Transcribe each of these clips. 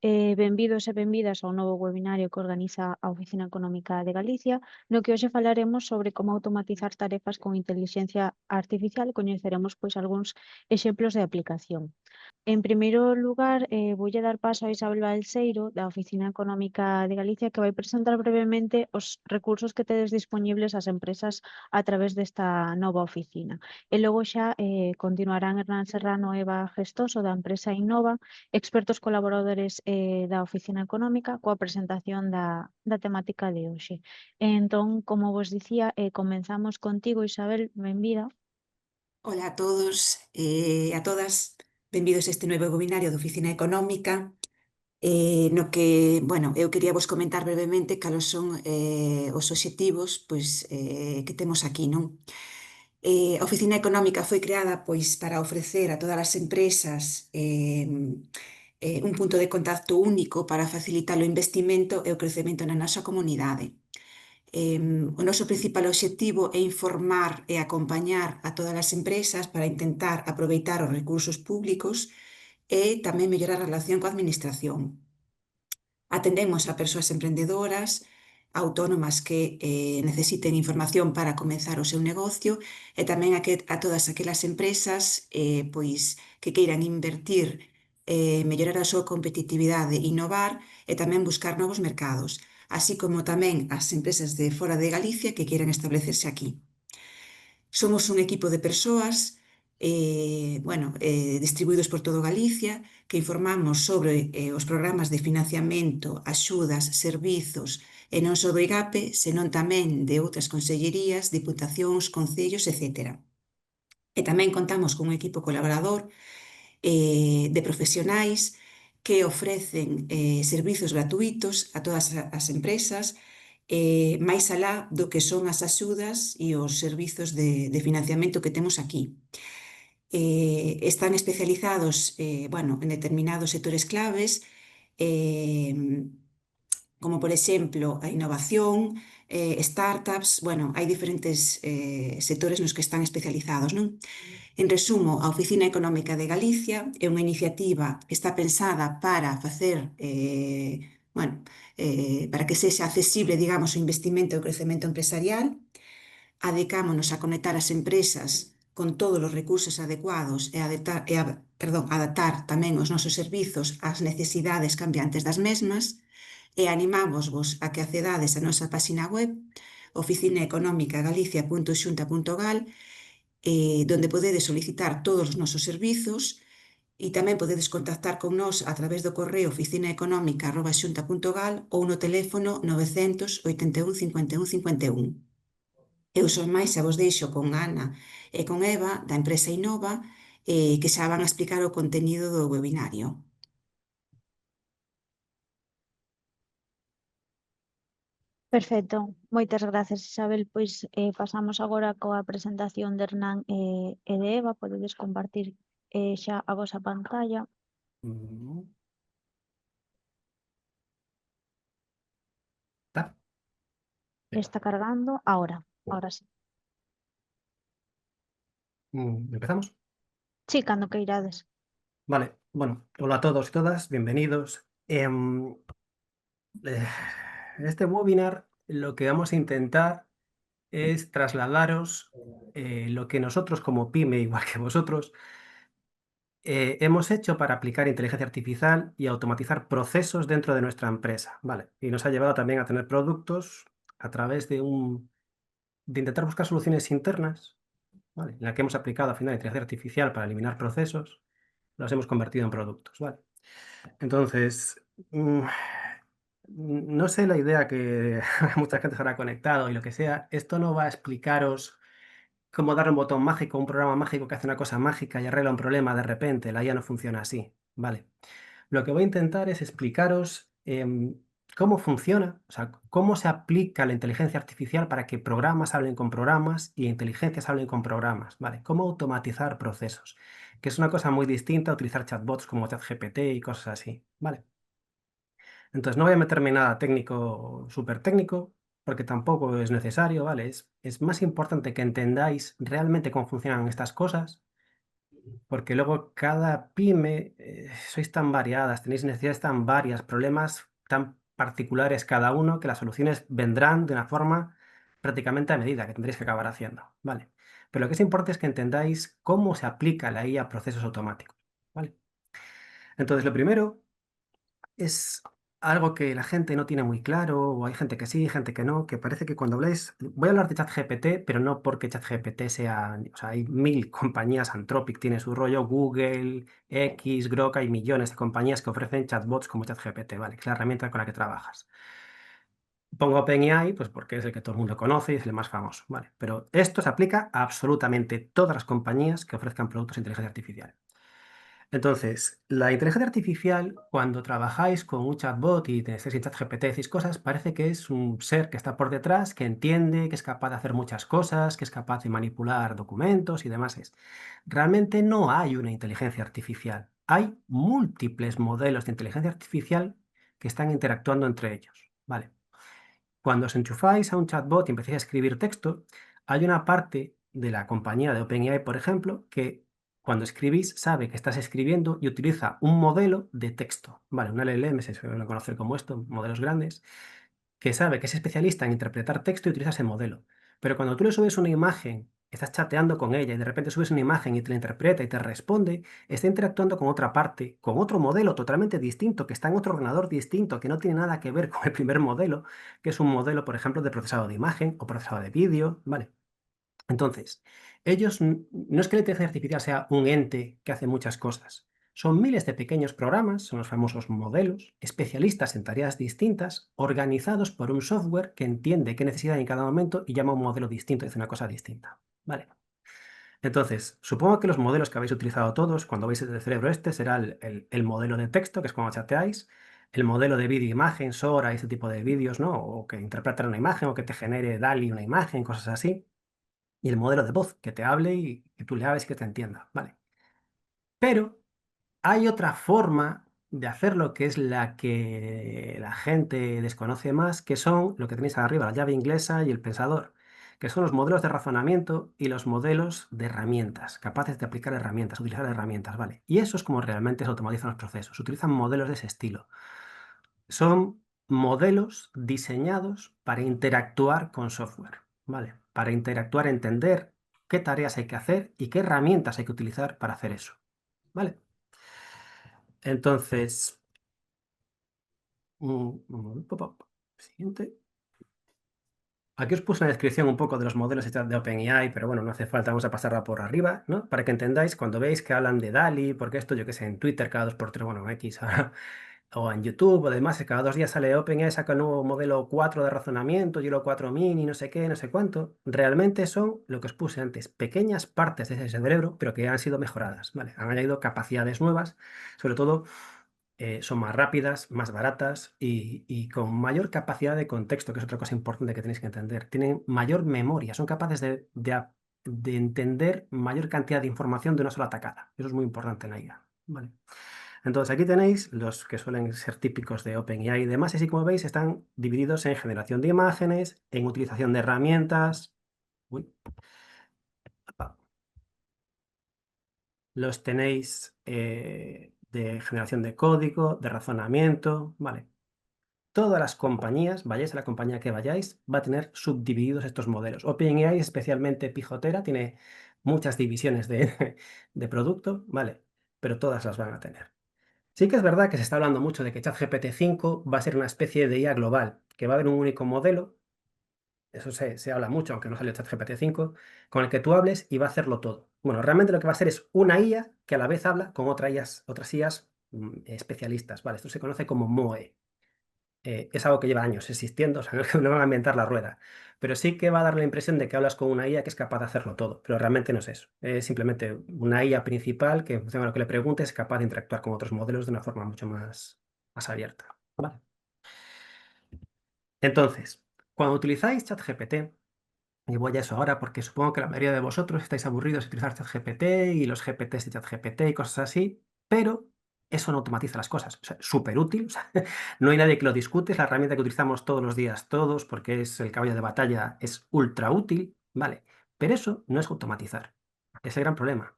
Benvidos e benvidas ao novo webinario que organiza a Oficina Económica de Galicia, no que hoxe falaremos sobre como automatizar tarefas con intelixencia artificial e coñeceremos algúns exemplos de aplicación. En primeiro lugar, voulle dar paso a Isabel Balseiro, da Oficina Económica de Galicia, que vai presentar brevemente os recursos que tedes dispoñibles ás empresas a través desta nova oficina. E logo xa continuarán Hernán Serrano e Eva Gestoso, da empresa Innova, expertos colaboradores da Oficina Económica, coa presentación da temática de hoxe. Entón, como vos dicía, comenzamos contigo, Isabel, benvida. Ola a todos e a todas, benvidos a este novo webinario da Oficina Económica, no que, bueno, eu quería vos comentar brevemente cales son os obxectivos que temos aquí, non? A Oficina Económica foi creada para ofrecer a todas as empresas un punto de contacto único para facilitar o investimento e o crecemento na nosa comunidade. O noso principal obxectivo é informar e acompañar a todas as empresas para intentar aproveitar os recursos públicos e tamén mellorar a relación coa administración. Atendemos a persoas emprendedoras, autónomas que necesiten información para comezar o seu negocio e tamén a todas aquelas empresas que queiran invertir, mellorar a súa competitividade, innovar e tamén buscar novos mercados, así como tamén as empresas de fora de Galicia que queiran establecerse aquí. Somos un equipo de persoas distribuídos por todo Galicia que informamos sobre os programas de financiamento, axudas, servizos e non só do IGAPE, senón tamén de outras consellerías, diputacións, concellos, etc. E tamén contamos con un equipo colaborador de profesionais que ofrecen servizos gratuitos a todas as empresas, máis alá do que son as axudas e os servizos de financiamento que temos aquí. Están especializados en determinados sectores claves, como por exemplo a innovación, startups, hai diferentes sectores nos que están especializados, non? En resumo, a Oficina Económica de Galicia é unha iniciativa que está pensada para para que sexa accesible, digamos, o investimento e o crecemento empresarial. Adicámonos a conectar as empresas con todos os recursos adecuados e adaptar tamén os nosos servizos ás necesidades cambiantes das mesmas e animámosvos a que accedades á nosa páxina web oficinaeconomicagalicia.xunta.gal, donde podedes solicitar todos os nosos servizos e tamén podedes contactar con nós a través do correo oficinaeconomica@xunta.gal ou no teléfono 981 51 51. Eu son máis e vos deixo con Ana e con Eva da empresa Innova, que xa van a explicar o contenido do webinario. Perfecto, moitas grazas, Isabel. Pois pasamos agora coa presentación de Hernán e de Eva. Podedes compartir xa a vosa pantalla. ¿Está? Está cargando ahora sí. ¿Empezamos? Sí, cando queirades. Vale, bueno, hola a todos y todas, bienvenidos. Este webinar lo que vamos a intentar es trasladaros lo que nosotros como PyME, igual que vosotros, hemos hecho para aplicar inteligencia artificial y automatizar procesos dentro de nuestra empresa, ¿vale? Y nos ha llevado también a tener productos a través de intentar buscar soluciones internas, ¿vale? En la que hemos aplicado al final inteligencia artificial para eliminar procesos, los hemos convertido en productos, ¿vale? Entonces, no sé la idea que mucha gente se habrá conectado y lo que sea, esto no va a explicaros cómo darle un botón mágico, un programa mágico que hace una cosa mágica y arregla un problema de repente, la IA no funciona así, ¿vale? Lo que voy a intentar es explicaros cómo funciona, o sea, cómo se aplica la inteligencia artificial para que programas hablen con programas y inteligencias hablen con programas, ¿vale? Cómo automatizar procesos, que es una cosa muy distinta a utilizar chatbots como ChatGPT y cosas así, ¿vale? Entonces no voy a meterme en nada técnico, súper técnico, porque tampoco es necesario, ¿vale? Es más importante que entendáis realmente cómo funcionan estas cosas Porque luego cada pyme, sois tan variadas, tenéis necesidades tan varias, problemas tan particulares cada uno, que las soluciones vendrán de una forma prácticamente a medida que tendréis que acabar haciendo, ¿vale? Pero lo que es importante es que entendáis cómo se aplica la IA a procesos automáticos, ¿vale? Entonces, lo primero es algo que la gente no tiene muy claro, o hay gente que sí, gente que no, que parece que cuando habláis, voy a hablar de ChatGPT, pero no porque ChatGPT sea, o sea, hay 1000 compañías, Anthropic tiene su rollo, Google, X, Grok, hay millones de compañías que ofrecen chatbots como ChatGPT, ¿vale? Que es la herramienta con la que trabajas. Pongo OpenAI, pues porque es el que todo el mundo conoce y es el más famoso, ¿vale? Pero esto se aplica a absolutamente todas las compañías que ofrezcan productos de inteligencia artificial. Entonces, la inteligencia artificial, cuando trabajáis con un chatbot y estáis en ChatGPT, decís cosas, parece que es un ser que está por detrás, que entiende, que es capaz de hacer muchas cosas, que es capaz de manipular documentos y demás. Realmente no hay una inteligencia artificial. Hay múltiples modelos de inteligencia artificial que están interactuando entre ellos. ¿Vale? Cuando os enchufáis a un chatbot y empezáis a escribir texto, hay una parte de la compañía de OpenAI, por ejemplo, que cuando escribís sabe que estás escribiendo y utiliza un modelo de texto, ¿vale? Un LLM se suele conocer como esto, modelos grandes, que sabe que es especialista en interpretar texto y utiliza ese modelo. Pero cuando tú le subes una imagen, estás chateando con ella y de repente subes una imagen y te la interpreta y te responde, está interactuando con otra parte, con otro modelo totalmente distinto, que está en otro ordenador distinto, que no tiene nada que ver con el primer modelo, que es un modelo, por ejemplo, de procesado de imagen o procesado de vídeo, ¿vale? Entonces, ellos no es que la inteligencia artificial sea un ente que hace muchas cosas. Son miles de pequeños programas, son los famosos modelos, especialistas en tareas distintas, organizados por un software que entiende qué necesidad en cada momento y llama a un modelo distinto y hace una cosa distinta. Vale. Entonces, supongo que los modelos que habéis utilizado todos cuando veis el cerebro este será el modelo de texto, que es cuando chateáis, el modelo de vídeo, imagen, Sora, ese tipo de vídeos, ¿no? O que interpreten una imagen o que te genere DALL-E una imagen, cosas así. Y el modelo de voz, que te hable y que tú le hables y que te entienda, ¿vale? Pero hay otra forma de hacerlo que es la que la gente desconoce más, que son lo que tenéis arriba, la llave inglesa y el pensador, que son los modelos de razonamiento y los modelos de herramientas, capaces de aplicar herramientas, utilizar herramientas, ¿vale? Y eso es como realmente se automatizan los procesos. Utilizan modelos de ese estilo. Son modelos diseñados para interactuar con software, ¿vale? Para interactuar, entender qué tareas hay que hacer y qué herramientas hay que utilizar para hacer eso, ¿vale? Entonces, siguiente. Aquí os puse una descripción un poco de los modelos de OpenAI, pero bueno, no hace falta, vamos a pasarla por arriba, ¿no? Para que entendáis cuando veis que hablan de DALI, porque esto yo que sé, en Twitter cada 2 por 3, bueno, en X, o en YouTube o demás, cada 2 días sale OpenAI, saca el nuevo modelo 4 de razonamiento, Hilo 4 mini, no sé qué, no sé cuánto. Realmente son lo que os puse antes, pequeñas partes de ese cerebro, pero que han sido mejoradas, ¿vale? Han añadido capacidades nuevas, sobre todo son más rápidas, más baratas y con mayor capacidad de contexto, que es otra cosa importante que tenéis que entender. Tienen mayor memoria, son capaces de entender mayor cantidad de información de una sola tacada. Eso es muy importante en la IA, ¿vale? Entonces aquí tenéis los que suelen ser típicos de OpenAI y demás, y así como veis están divididos en generación de imágenes, en utilización de herramientas. Uy, apa. Los tenéis de generación de código, de razonamiento, ¿vale? Todas las compañías, vayáis a la compañía que vayáis, va a tener subdivididos estos modelos. OpenAI es especialmente pijotera, tiene muchas divisiones de producto, ¿vale? Pero todas las van a tener. Sí que es verdad que se está hablando mucho de que ChatGPT 5 va a ser una especie de IA global, que va a haber un único modelo, eso se habla mucho, aunque no salió ChatGPT 5, con el que tú hables y va a hacerlo todo. Bueno, realmente lo que va a hacer es una IA que a la vez habla con otras IAs especialistas, ¿vale? Esto se conoce como MOE. Es algo que lleva años existiendo, o sea, no van a inventar la rueda, pero sí que va a dar la impresión de que hablas con una IA que es capaz de hacerlo todo, pero realmente no es eso. Es simplemente una IA principal que, en función a lo que le preguntes, es capaz de interactuar con otros modelos de una forma mucho más abierta. ¿Vale? Entonces, cuando utilizáis ChatGPT, y voy a eso ahora porque supongo que la mayoría de vosotros estáis aburridos de utilizar ChatGPT y los GPTs de ChatGPT y cosas así, pero eso no automatiza las cosas. O sea, súper útil. O sea, no hay nadie que lo discute. Es la herramienta que utilizamos todos los días, todos, porque es el caballo de batalla, es ultra útil, ¿vale? Pero eso no es automatizar. Es el gran problema.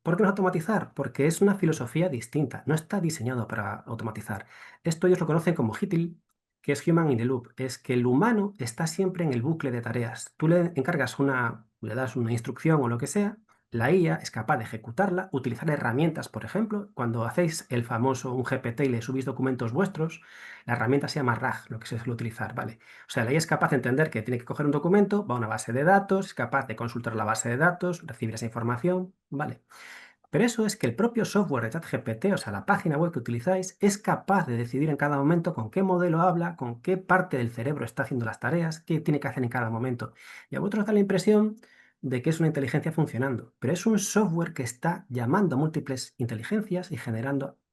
¿Por qué no automatizar? Porque es una filosofía distinta, no está diseñado para automatizar. Esto ellos lo conocen como HITL, que es Human in the Loop, es que el humano está siempre en el bucle de tareas. Tú le encargas le das una instrucción o lo que sea, la IA es capaz de ejecutarla, utilizar herramientas, por ejemplo, cuando hacéis el famoso un GPT y le subís documentos vuestros, la herramienta se llama RAG, lo que se suele utilizar, ¿vale? O sea, la IA es capaz de entender que tiene que coger un documento, va a una base de datos, es capaz de consultar la base de datos, recibir esa información, ¿vale? Pero eso es que el propio software de ChatGPT, o sea, la página web que utilizáis, es capaz de decidir en cada momento con qué modelo habla, con qué parte del cerebro está haciendo las tareas, qué tiene que hacer en cada momento. Y a vosotros da la impresión de que es una inteligencia funcionando, pero es un software que está llamando a múltiples inteligencias y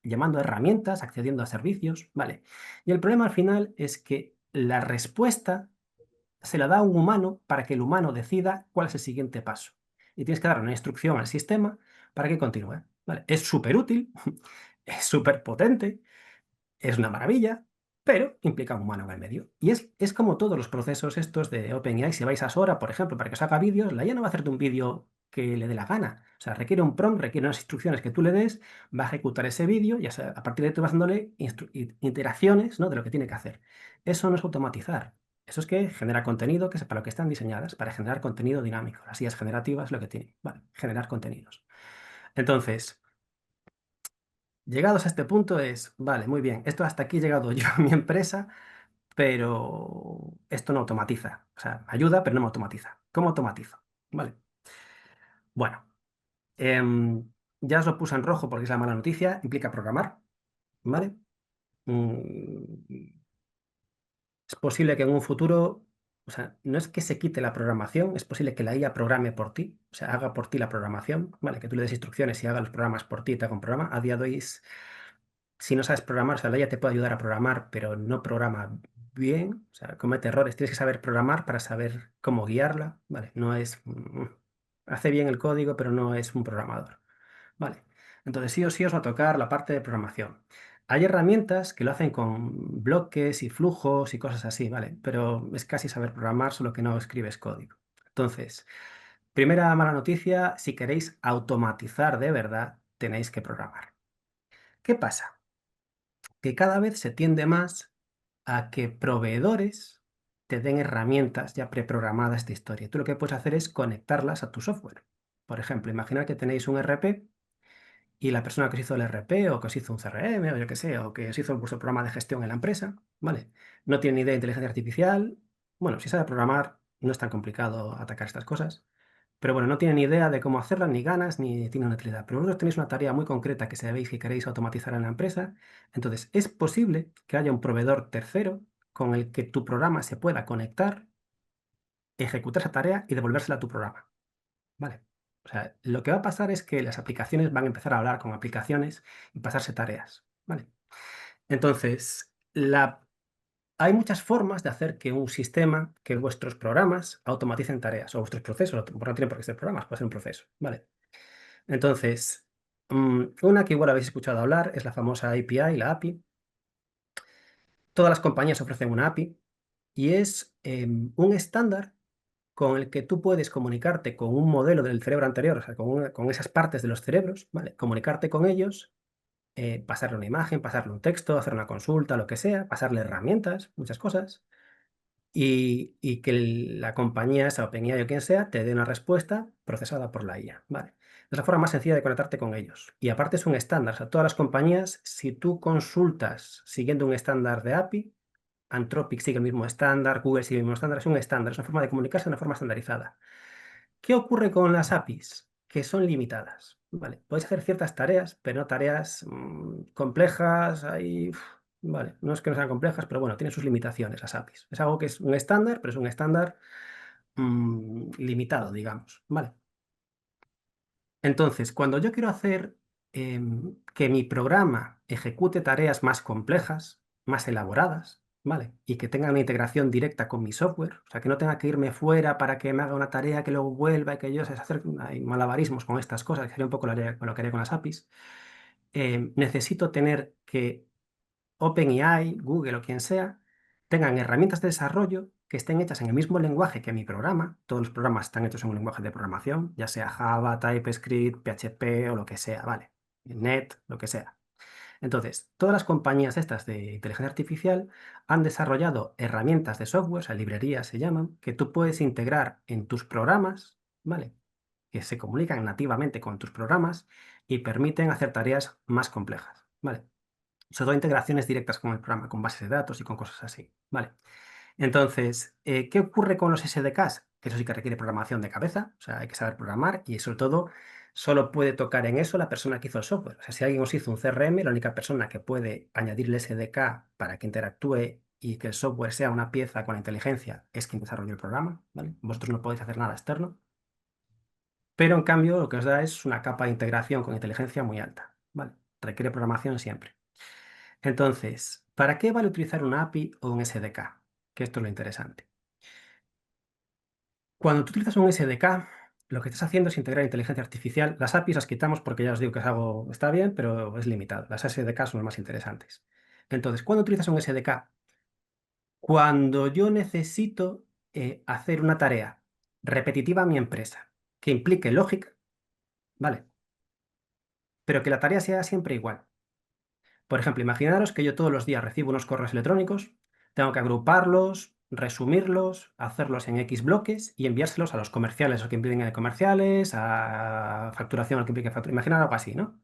llamando a herramientas, accediendo a servicios, ¿vale? Y el problema al final es que la respuesta se la da a un humano para que el humano decida cuál es el siguiente paso. Y tienes que dar una instrucción al sistema para que continúe. ¿Vale? Es súper útil, es súper potente, es una maravilla, pero implica un humano en el medio. Y es como todos los procesos estos de OpenAI. Si vais a Sora, por ejemplo, para que os haga vídeos, la IA no va a hacerte un vídeo que le dé la gana. O sea, requiere un prompt, requiere unas instrucciones que tú le des, va a ejecutar ese vídeo y a partir de ahí tú vas dándole interacciones, ¿no?, de lo que tiene que hacer. Eso no es automatizar. Eso es que genera contenido, que es para lo que están diseñadas, para generar contenido dinámico. Las IAs generativas lo que tienen, ¿vale? Generar contenidos. Entonces, llegados a este punto es, vale, muy bien, esto hasta aquí he llegado yo a mi empresa, pero esto no automatiza. O sea, ayuda, pero no me automatiza. ¿Cómo automatizo? Vale. Bueno, ya os lo puse en rojo porque es la mala noticia, implica programar, ¿vale? Mm, Es posible que en un futuro, o sea, no es que se quite la programación, es posible que la IA programe por ti, o sea, haga por ti la programación, ¿vale? Que tú le des instrucciones y haga los programas por ti y te haga un programa. A día de hoy, si no sabes programar, o sea, la IA te puede ayudar a programar, pero no programa bien, o sea, comete errores. Tienes que saber programar para saber cómo guiarla, ¿vale? No es... hace bien el código, pero no es un programador, ¿vale? Entonces, sí o sí os va a tocar la parte de programación. Hay herramientas que lo hacen con bloques y flujos y cosas así, ¿vale? Pero es casi saber programar, solo que no escribes código. Entonces, primera mala noticia, si queréis automatizar de verdad, tenéis que programar. ¿Qué pasa? Que cada vez se tiende más a que proveedores te den herramientas ya preprogramadas de historia. Tú lo que puedes hacer es conectarlas a tu software. Por ejemplo, imaginad que tenéis un RP y la persona que os hizo el RP o que os hizo un CRM o yo qué sé, o que os hizo vuestro programa de gestión en la empresa, ¿vale? No tiene ni idea de inteligencia artificial. Bueno, si sabe programar, no es tan complicado atacar estas cosas. Pero bueno, no tiene ni idea de cómo hacerlas, ni ganas, ni tiene una utilidad. Pero vosotros tenéis una tarea muy concreta que sabéis que queréis automatizar en la empresa. Entonces, es posible que haya un proveedor tercero con el que tu programa se pueda conectar, ejecutar esa tarea y devolvérsela a tu programa. ¿Vale? O sea, lo que va a pasar es que las aplicaciones van a empezar a hablar con aplicaciones y pasarse tareas. ¿Vale? Entonces, hay muchas formas de hacer que un sistema, que vuestros programas automaticen tareas o vuestros procesos, no tienen por qué ser programas, puede ser un proceso. ¿Vale? Entonces, una que igual habéis escuchado hablar es la famosa API, la API. Todas las compañías ofrecen una API y es un estándar con el que tú puedes comunicarte con un modelo del cerebro anterior, o sea, con esas partes de los cerebros, ¿vale? Comunicarte con ellos, pasarle una imagen, pasarle un texto, hacer una consulta, lo que sea, pasarle herramientas, muchas cosas, y que la compañía, esa OpenAI o quien sea, te dé una respuesta procesada por la IA, ¿vale? Es la forma más sencilla de conectarte con ellos. Y aparte es un estándar, o sea, todas las compañías, si tú consultas siguiendo un estándar de API, Anthropic sigue el mismo estándar, Google sigue el mismo estándar, es una forma de comunicarse de una forma estandarizada. ¿Qué ocurre con las APIs? Que son limitadas, ¿vale? Podéis hacer ciertas tareas, pero no tareas complejas, ¿vale? No es que no sean complejas, pero bueno, tienen sus limitaciones las APIs. Es algo que es un estándar, pero es un estándar limitado, digamos, ¿vale? Entonces, cuando yo quiero hacer que mi programa ejecute tareas más complejas, más elaboradas, ¿vale? Y que tenga una integración directa con mi software, o sea, que no tenga que irme fuera para que me haga una tarea que luego vuelva y que yo sé hacer hay malabarismos con estas cosas, que sería un poco lo que haría con las APIs. Necesito tener que OpenAI, Google o quien sea, tengan herramientas de desarrollo que estén hechas en el mismo lenguaje que mi programa. Todos los programas están hechos en un lenguaje de programación, ya sea Java, TypeScript, PHP o lo que sea, ¿vale? Net, lo que sea. Entonces, todas las compañías estas de inteligencia artificial han desarrollado herramientas de software, o sea, librerías se llaman, que tú puedes integrar en tus programas, ¿vale? Que se comunican nativamente con tus programas y permiten hacer tareas más complejas, ¿vale? Sobre todo integraciones directas con el programa, con bases de datos y con cosas así, ¿vale? Entonces, ¿qué ocurre con los SDKs? Que eso sí que requiere programación de cabeza, o sea, hay que saber programar y sobre todo solo puede tocar en eso la persona que hizo el software. O sea, si alguien os hizo un CRM, la única persona que puede añadirle SDK para que interactúe y que el software sea una pieza con la inteligencia es quien desarrolló el programa, ¿vale? Vosotros no podéis hacer nada externo, pero en cambio lo que os da es una capa de integración con inteligencia muy alta, ¿vale? Requiere programación siempre. Entonces, ¿para qué vale utilizar una API o un SDK? Que esto es lo interesante. Cuando tú utilizas un SDK, lo que estás haciendo es integrar inteligencia artificial. Las APIs las quitamos porque ya os digo que es algo, está bien, pero es limitado. Las SDK son las más interesantes. Entonces, ¿cuándo utilizas un SDK? Cuando yo necesito hacer una tarea repetitiva a mi empresa que implique lógica, ¿vale? Pero que la tarea sea siempre igual. Por ejemplo, imaginaros que yo todos los días recibo unos correos electrónicos, tengo que agruparlos, resumirlos, hacerlos en X bloques y enviárselos a los comerciales, o que impliquen comerciales, a facturación, al que implique facturación. Imaginar algo así, ¿no?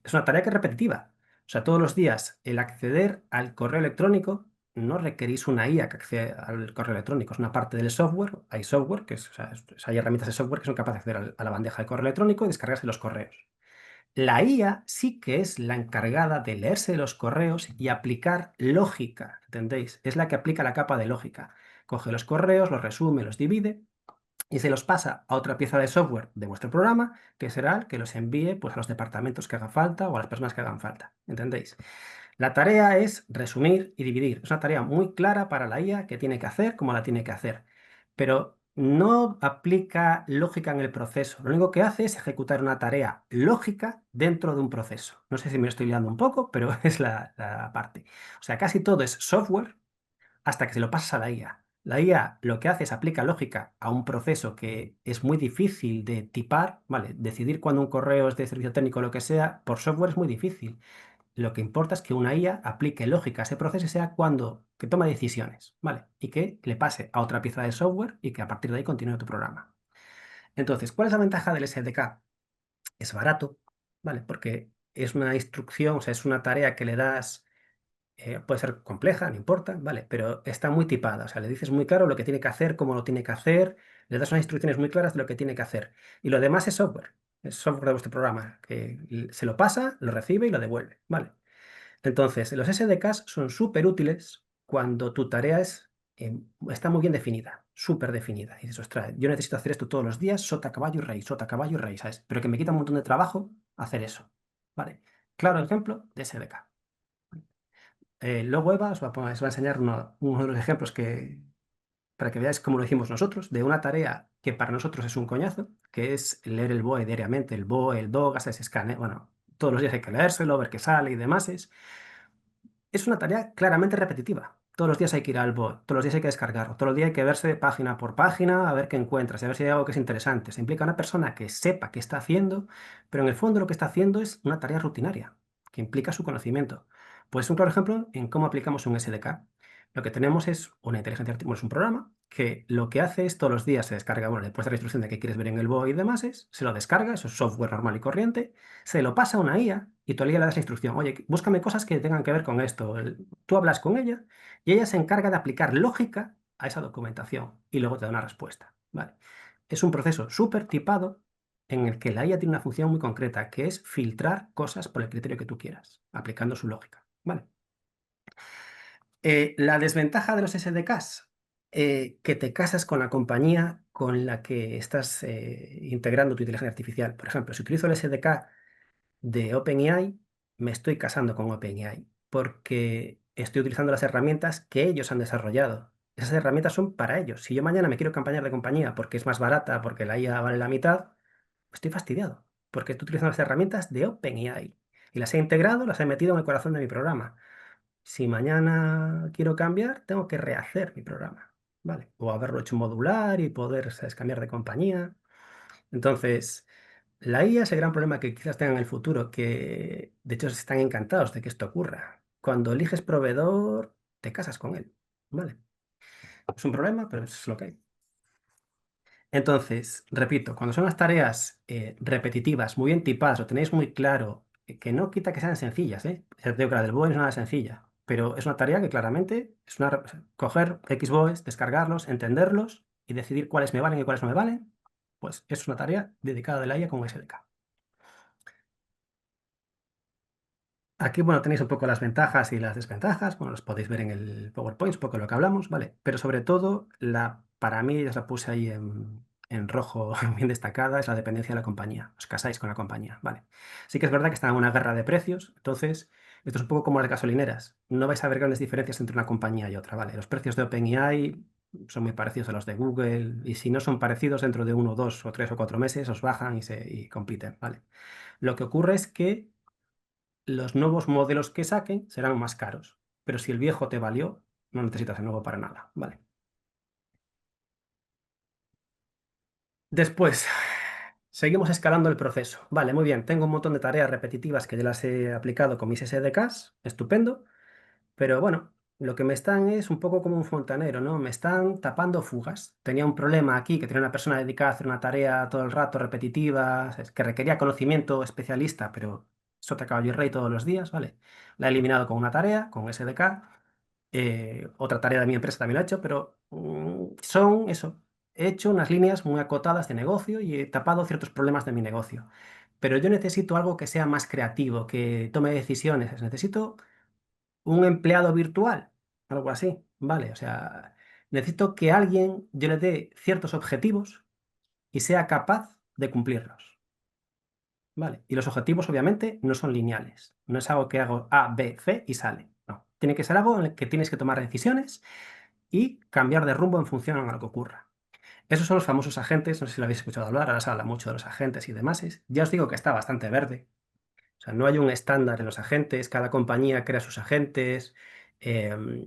Es una tarea que es repetitiva. O sea, todos los días el acceder al correo electrónico no requerís una IA que accede al correo electrónico, es una parte del software. Hay software, o sea, hay herramientas de software que son capaces de acceder a la bandeja de correo electrónico y descargarse los correos. La IA sí que es la encargada de leerse los correos y aplicar lógica, ¿entendéis? Es la que aplica la capa de lógica. Coge los correos, los resume, los divide y se los pasa a otra pieza de software de vuestro programa, que será el que los envíe pues, a los departamentos que haga falta o a las personas que hagan falta, ¿entendéis? La tarea es resumir y dividir. Es una tarea muy clara para la IA que tiene que hacer como la tiene que hacer. Pero no aplica lógica en el proceso. Lo único que hace es ejecutar una tarea lógica dentro de un proceso. No sé si me estoy liando un poco, pero es la parte. O sea, casi todo es software hasta que se lo pasas a la IA. La IA lo que hace es aplica lógica a un proceso que es muy difícil de tipar, ¿vale? Decidir cuándo un correo es de servicio técnico o lo que sea, por software es muy difícil. Lo que importa es que una IA aplique lógica a ese proceso y sea cuando que toma decisiones, ¿vale? Y que le pase a otra pieza de software y que a partir de ahí continúe tu programa. Entonces, ¿cuál es la ventaja del SDK? Es barato, ¿vale? Porque es una instrucción, o sea, es una tarea que le das, puede ser compleja, no importa, ¿vale? Pero está muy tipada, o sea, le dices muy claro lo que tiene que hacer, cómo lo tiene que hacer, le das unas instrucciones muy claras de lo que tiene que hacer. Y lo demás es software de vuestro programa, que se lo pasa, lo recibe y lo devuelve, ¿vale? Entonces, los SDKs son súper útiles cuando tu tarea está muy bien definida, súper definida. Y dices, ostras, yo necesito hacer esto todos los días, sota, caballo y rey, ¿sabes? Pero que me quita un montón de trabajo hacer eso. ¿Vale? Claro ejemplo de SDK. Luego Eva os va a enseñar uno de los ejemplos para que veáis cómo lo hicimos nosotros, de una tarea que para nosotros es un coñazo, que es leer el BOE diariamente, el BOE, el DOGAS, ese escane, bueno, todos los días hay que leérselo, ver qué sale y demás. Es una tarea claramente repetitiva. Todos los días hay que ir al bot, todos los días hay que descargarlo, todos los días hay que verse página por página a ver qué encuentras, a ver si hay algo que es interesante. Se implica una persona que sepa qué está haciendo, pero en el fondo lo que está haciendo es una tarea rutinaria, que implica su conocimiento. Pues un claro ejemplo en cómo aplicamos un SDK. Lo que tenemos es una inteligencia artificial, es un programa que lo que hace es todos los días se descarga, bueno, después de la instrucción de que quieres ver en el BOE y demás, se lo descarga, eso es software normal y corriente, se lo pasa a una IA y tú a la IA le das la instrucción, oye, búscame cosas que tengan que ver con esto. Tú hablas con ella y ella se encarga de aplicar lógica a esa documentación y luego te da una respuesta. ¿Vale? Es un proceso súper tipado en el que la IA tiene una función muy concreta, que es filtrar cosas por el criterio que tú quieras, aplicando su lógica. ¿Vale? La desventaja de los SDKs, que te casas con la compañía con la que estás integrando tu inteligencia artificial. Por ejemplo, si utilizo el SDK de OpenAI, me estoy casando con OpenAI porque estoy utilizando las herramientas que ellos han desarrollado. Esas herramientas son para ellos. Si yo mañana me quiero cambiar de compañía porque es más barata, porque la IA vale la mitad, estoy fastidiado porque estoy utilizando las herramientas de OpenAI y las he integrado, las he metido en el corazón de mi programa. Si mañana quiero cambiar, tengo que rehacer mi programa. ¿vale? O haberlo hecho modular y poder, ¿sabes?, cambiar de compañía. Entonces, la IA es el gran problema que quizás tenga en el futuro, que de hecho están encantados de que esto ocurra. Cuando eliges proveedor, te casas con él, ¿vale? Es un problema, pero es lo que hay. Entonces, repito, cuando son las tareas repetitivas, muy bien tipadas, lo tenéis muy claro, que no quita que sean sencillas, ¿eh? Ya te digo que la del BOE no es nada sencilla, pero es una tarea que claramente es coger X BOEs, descargarlos, entenderlos y decidir cuáles me valen y cuáles no me valen, pues es una tarea dedicada de la IA con SDK. Aquí, bueno, tenéis un poco las ventajas y las desventajas. Bueno, los podéis ver en el PowerPoint, un poco de lo que hablamos, ¿vale? Pero sobre todo, para mí, ya os la puse ahí en rojo bien destacada, es la dependencia de la compañía. Os casáis con la compañía, ¿vale? Sí que es verdad que está en una guerra de precios, entonces, esto es un poco como las gasolineras. No vais a ver grandes diferencias entre una compañía y otra, ¿vale? Los precios de OpenAI son muy parecidos a los de Google, y si no son parecidos, dentro de 1, 2 o 3 o 4 meses os bajan y compiten, ¿vale? Lo que ocurre es que los nuevos modelos que saquen serán más caros, pero si el viejo te valió, no necesitas el nuevo para nada, ¿vale? Después, seguimos escalando el proceso. Vale, muy bien, tengo un montón de tareas repetitivas que ya las he aplicado con mis SDKs, estupendo, pero bueno, lo que me están es un poco como un fontanero, ¿no? Me están tapando fugas. Tenía un problema aquí, que tenía una persona dedicada a hacer una tarea todo el rato repetitiva, ¿sabes?, que requería conocimiento especialista, pero sota caballo y rey todos los días, ¿vale? La he eliminado con una tarea, con SDK. Otra tarea de mi empresa también lo he hecho, pero son eso. He hecho unas líneas muy acotadas de negocio y he tapado ciertos problemas de mi negocio. Pero yo necesito algo que sea más creativo, que tome decisiones. Necesito un empleado virtual, algo así, ¿vale? O sea, necesito que alguien, yo le dé ciertos objetivos y sea capaz de cumplirlos, ¿vale? Y los objetivos obviamente no son lineales, no es algo que hago A, B, C y sale, no. Tiene que ser algo en el que tienes que tomar decisiones y cambiar de rumbo en función a lo que ocurra. Esos son los famosos agentes, no sé si lo habéis escuchado hablar, ahora se habla mucho de los agentes y demás. Ya os digo que está bastante verde. O sea, no hay un estándar en los agentes, cada compañía crea sus agentes, em,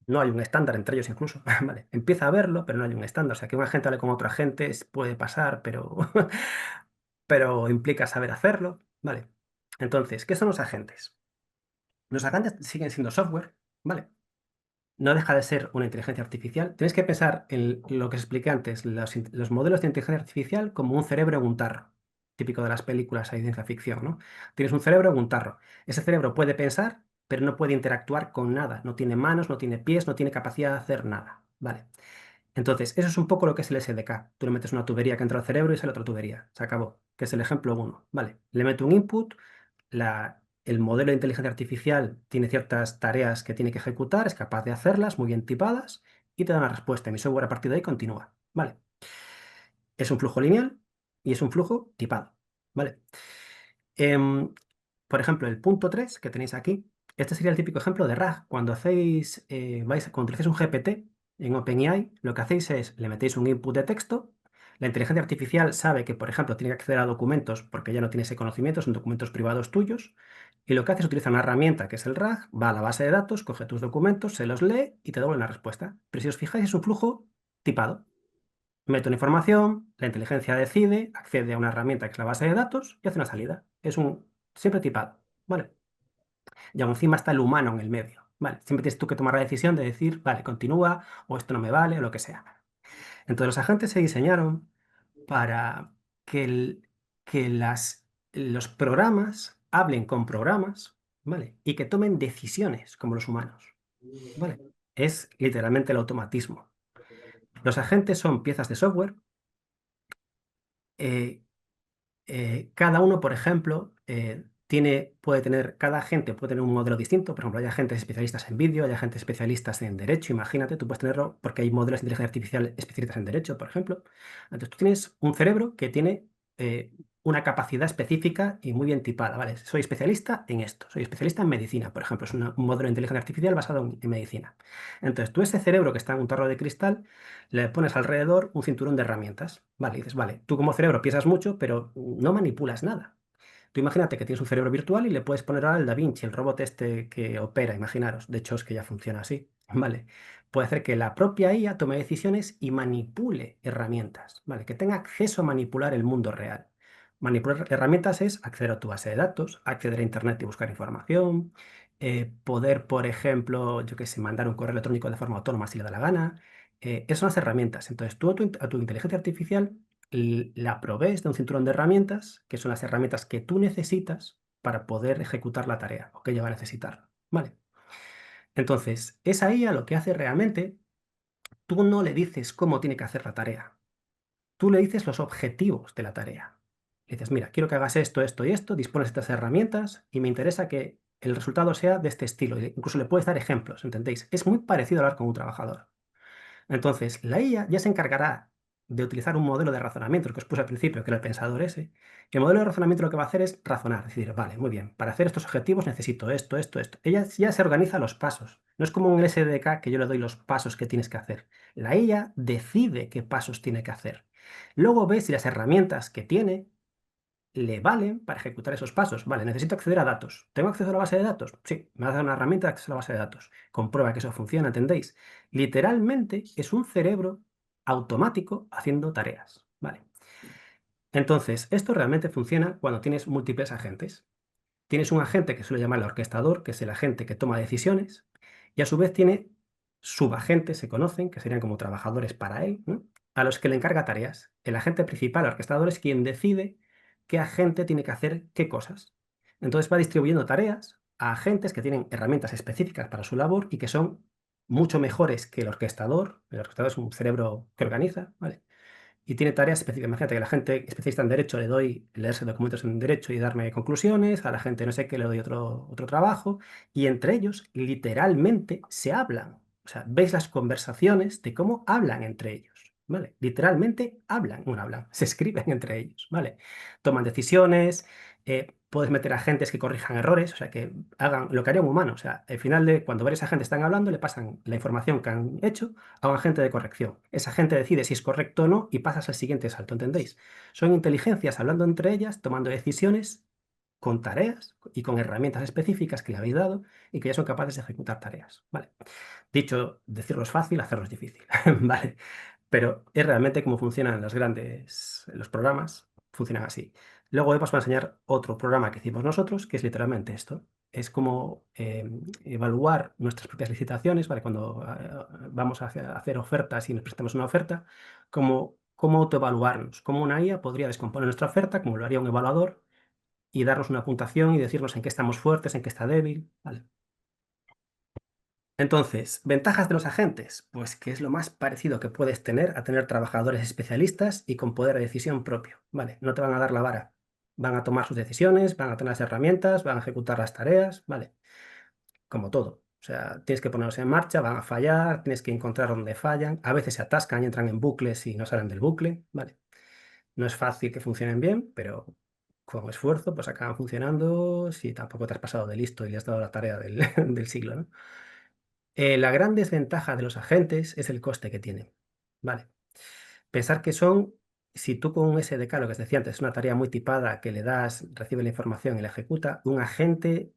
no hay un estándar entre ellos incluso, ¿vale? Empieza a verlo, pero no hay un estándar. O sea, que un agente hable con otro agente puede pasar, pero, pero implica saber hacerlo, ¿vale? Entonces, ¿qué son los agentes? Los agentes siguen siendo software, ¿vale? No deja de ser una inteligencia artificial. Tienes que pensar en lo que os expliqué antes, los modelos de inteligencia artificial como un cerebro en un tarro, típico de las películas de ciencia ficción, ¿no? Tienes un cerebro en un tarro. Ese cerebro puede pensar, pero no puede interactuar con nada. No tiene manos, no tiene pies, no tiene capacidad de hacer nada, ¿vale? Entonces, eso es un poco lo que es el SDK. Tú le metes una tubería que entra al cerebro y sale otra tubería. Se acabó, que es el ejemplo uno, ¿vale? Le meto un input, el modelo de inteligencia artificial tiene ciertas tareas que tiene que ejecutar, es capaz de hacerlas muy bien tipadas y te da una respuesta. Y mi software a partir de ahí continúa, ¿vale? Es un flujo lineal y es un flujo tipado, ¿vale? Em, por ejemplo, el punto 3 que tenéis aquí, este sería el típico ejemplo de RAG. Cuando cuando utilizáis un GPT en OpenAI, lo que hacéis es, le metéis un input de texto, la inteligencia artificial sabe que, por ejemplo, tiene que acceder a documentos porque ya no tiene ese conocimiento, son documentos privados tuyos, y lo que hace es utilizar una herramienta que es el RAG, va a la base de datos, coge tus documentos, se los lee y te devuelve una respuesta. Pero si os fijáis, es un flujo tipado. Meto una información, la inteligencia decide, accede a una herramienta que es la base de datos y hace una salida. Es un siempre tipado, ¿vale? Y aún encima está el humano en el medio, ¿vale? Siempre tienes tú que tomar la decisión de decir, vale, continúa, o esto no me vale, o lo que sea. Entonces los agentes se diseñaron para que, los programas hablen con programas, ¿vale? Y que tomen decisiones como los humanos, ¿vale? Es literalmente el automatismo. Los agentes son piezas de software. eh, Cada uno, por ejemplo, cada agente puede tener un modelo distinto. Por ejemplo, hay agentes especialistas en vídeo, hay agentes especialistas en derecho. Imagínate, tú puedes tenerlo porque hay modelos de inteligencia artificial especialistas en derecho, por ejemplo. Entonces, tú tienes un cerebro que tiene una capacidad específica y muy bien tipada, ¿vale? Soy especialista en esto, soy especialista en medicina, por ejemplo. Es un modelo de inteligencia artificial basado en medicina. Entonces, tú ese cerebro que está en un tarro de cristal, le pones alrededor un cinturón de herramientas, ¿vale? Y dices, vale, tú como cerebro piensas mucho, pero no manipulas nada. Tú imagínate que tienes un cerebro virtual y le puedes poner ahora el Da Vinci, el robot este que opera, imaginaros. De hecho, es que ya funciona así, ¿vale? Puede hacer que la propia IA tome decisiones y manipule herramientas, ¿vale? Que tenga acceso a manipular el mundo real. Manipular herramientas es acceder a tu base de datos, acceder a Internet y buscar información, poder, por ejemplo, yo qué sé, mandar un correo electrónico de forma autónoma si le da la gana. Esas son las herramientas. Entonces, tú a tu inteligencia artificial la provees de un cinturón de herramientas, que son las herramientas que tú necesitas para poder ejecutar la tarea o que ella va a necesitar. ¿Vale? Entonces, esa IA lo que hace realmente, tú no le dices cómo tiene que hacer la tarea. Tú le dices los objetivos de la tarea. Le dices, mira, quiero que hagas esto, esto y esto, dispones de estas herramientas y me interesa que el resultado sea de este estilo. Incluso le puedes dar ejemplos, ¿entendéis? Es muy parecido a hablar con un trabajador. Entonces, la IA ya se encargará de utilizar un modelo de razonamiento, el que os puse al principio, que era el pensador ese. El modelo de razonamiento lo que va a hacer es razonar, es decir, vale, muy bien, para hacer estos objetivos necesito esto, esto, esto. Ella ya se organiza los pasos. No es como un SDK que yo le doy los pasos que tienes que hacer. La IA decide qué pasos tiene que hacer. Luego ve si las herramientas que tiene le valen para ejecutar esos pasos. Vale, necesito acceder a datos. ¿Tengo acceso a la base de datos? Sí, me va a dar una herramienta de acceso a la base de datos. Comprueba que eso funciona, ¿entendéis? Literalmente es un cerebro automático haciendo tareas. Vale. Entonces, esto realmente funciona cuando tienes múltiples agentes. Tienes un agente que suele llamar el orquestador, que es el agente que toma decisiones, y a su vez tiene subagentes, se conocen, que serían como trabajadores para él, ¿no? A los que le encarga tareas. El agente principal, el orquestador, es quien decide qué agente tiene que hacer qué cosas. Entonces va distribuyendo tareas a agentes que tienen herramientas específicas para su labor y que son mucho mejores que el orquestador. El orquestador es un cerebro que organiza, ¿vale? Y tiene tareas específicas. Imagínate que a la gente especialista en derecho le doy leerse documentos en derecho y darme conclusiones, a la gente no sé qué le doy otro trabajo, y entre ellos literalmente se hablan. O sea, veis las conversaciones de cómo hablan entre ellos, ¿vale? Literalmente hablan, no hablan, se escriben entre ellos, ¿vale? Toman decisiones, puedes meter agentes que corrijan errores, o sea, que hagan lo que haría un humano. O sea, al final de cuando varios agentes están hablando, le pasan la información que han hecho a un agente de corrección. Ese agente decide si es correcto o no y pasas al siguiente salto, ¿entendéis? Son inteligencias hablando entre ellas, tomando decisiones con tareas y con herramientas específicas que le habéis dado y que ya son capaces de ejecutar tareas, ¿vale? Dicho, decirlo es fácil, hacerlo es difícil, ¿vale? Pero es realmente cómo funcionan los programas, funcionan así. Luego os voy a enseñar otro programa que hicimos nosotros, que es literalmente esto. Es como evaluar nuestras propias licitaciones, ¿vale? Cuando vamos a hacer ofertas y nos prestamos una oferta, cómo autoevaluarnos, cómo una IA podría descomponer nuestra oferta, como lo haría un evaluador, y darnos una puntuación y decirnos en qué estamos fuertes, en qué está débil, ¿vale? Entonces, ventajas de los agentes, pues que es lo más parecido que puedes tener a tener trabajadores especialistas y con poder de decisión propio, ¿vale? No te van a dar la vara, van a tomar sus decisiones, van a tener las herramientas, van a ejecutar las tareas, ¿vale? Como todo. O sea, tienes que ponerlos en marcha, van a fallar, tienes que encontrar dónde fallan, a veces se atascan y entran en bucles y no salen del bucle, ¿vale? No es fácil que funcionen bien, pero con esfuerzo pues acaban funcionando si tampoco te has pasado de listo y le has dado la tarea del, del siglo, ¿no? La gran desventaja de los agentes es el coste que tienen. Vale. Pensar que son, si tú con un SDK, lo que os decía antes, es una tarea muy tipada que le das, recibe la información y la ejecuta, un agente